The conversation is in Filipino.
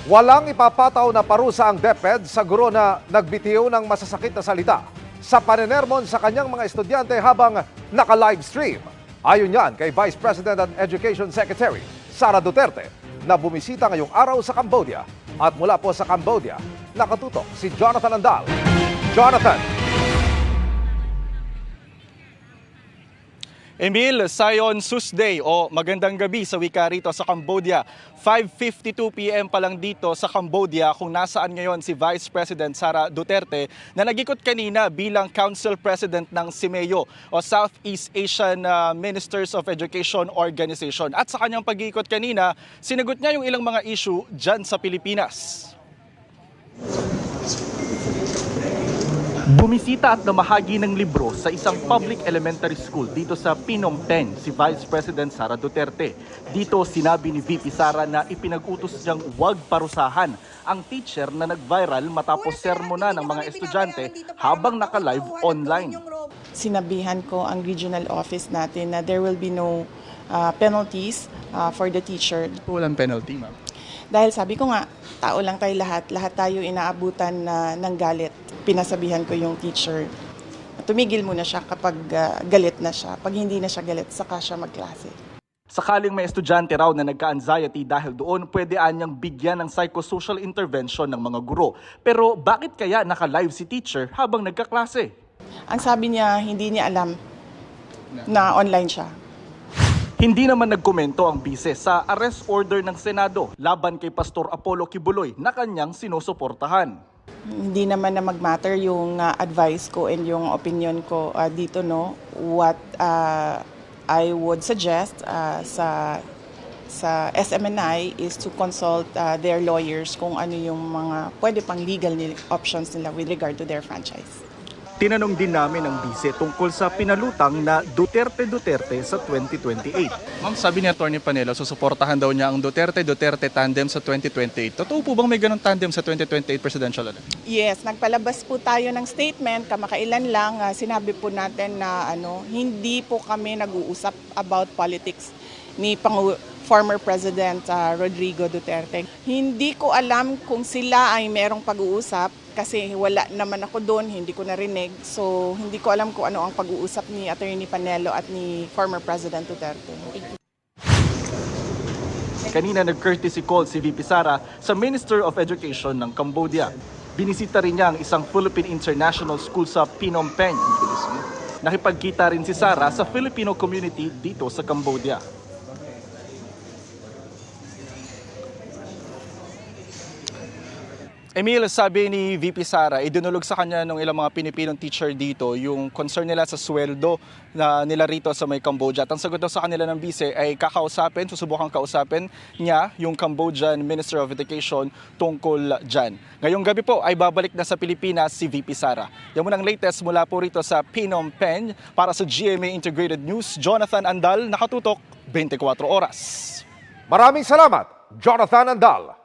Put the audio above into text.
Walang ipapataw na parusa ang DepEd sa guro na nagbitiw ng masasakit na salita sa panenermon sa kanyang mga estudyante habang naka-livestream. Ayon yan kay Vice President and Education Secretary Sara Duterte na bumisita ngayong araw sa Cambodia. At mula po sa Cambodia, nakatutok si Jonathan Andal. Jonathan! Emil, Sayon Susday o magandang gabi sa wika rito sa Cambodia. 5:52 PM pa lang dito sa Cambodia kung nasaan ngayon si Vice President Sara Duterte na nag-ikot kanina bilang Council President ng SIMEO o Southeast Asian Ministers of Education Organization. At sa kanyang pag-iikot kanina, sinagot niya yung ilang mga issue dyan sa Pilipinas. Bumisita at namahagi ng libro sa isang public elementary school dito sa Phnom Penh si Vice President Sara Duterte. Dito sinabi ni VP Sara na ipinag-utos niyang huwag parusahan ang teacher na nag-viral matapos sermona ng mga estudyante habang naka-live online. Sinabihan ko ang regional office natin na there will be no penalties for the teacher. Walang penalty, ma'am. Dahil sabi ko nga, tao lang tayo lahat tayo inaabutan ng galit. Pinasabihan ko yung teacher, tumigil muna siya kapag galit na siya. Pag hindi na siya galit, saka siya magklase. Sakaling may estudyante raw na nagka-anxiety dahil doon, pwede anyang bigyan ng psychosocial intervention ng mga guro. Pero bakit kaya naka-live si teacher habang nagkaklase? Ang sabi niya, hindi niya alam na online siya. Hindi naman nagkomento ang bise sa arrest order ng Senado laban kay Pastor Apollo Kibuloy na kanyang sinusuportahan. Hindi naman na mag-matter yung advice ko and yung opinion ko dito, no. What I would suggest sa SMNI is to consult their lawyers kung ano yung mga pwede pang legal options nila with regard to their franchise. Tinanong din namin ang bise tungkol sa pinalutang na Duterte sa 2028. Ma'am, sabi ni Atty. Panelo, susuportahan daw niya ang Duterte tandem sa 2028. Totoo po bang may ganong tandem sa 2028 presidential election? Yes, nagpalabas po tayo ng statement kamakailan lang. Sinabi po natin na hindi po kami nag-uusap about politics ni former President Rodrigo Duterte. Hindi ko alam kung sila ay merong pag-uusap kasi wala naman ako doon, hindi ko narinig. So hindi ko alam kung ano ang pag-uusap ni Atty. Panelo at ni former President Duterte. Kanina nag-courtesy call si VP Sara sa Minister of Education ng Cambodia. Binisita rin niya ang isang Philippine International School sa Phnom Penh. Nakipagkita rin si Sara sa Filipino community dito sa Cambodia. Emil, sabi ni VP Sara, idinulog sa kanya ng ilang mga Pilipinong teacher dito yung concern nila sa sweldo na nila rito sa may Cambodia. At ang sagot daw sa kanila ng bise ay susubukang kausapin niya yung Cambodian Minister of Education tungkol dyan. Ngayong gabi po ay babalik na sa Pilipinas si VP Sara. Yan muna ang latest mula po rito sa Phnom Penh. Para sa GMA Integrated News, Jonathan Andal, nakatutok 24 oras. Maraming salamat, Jonathan Andal.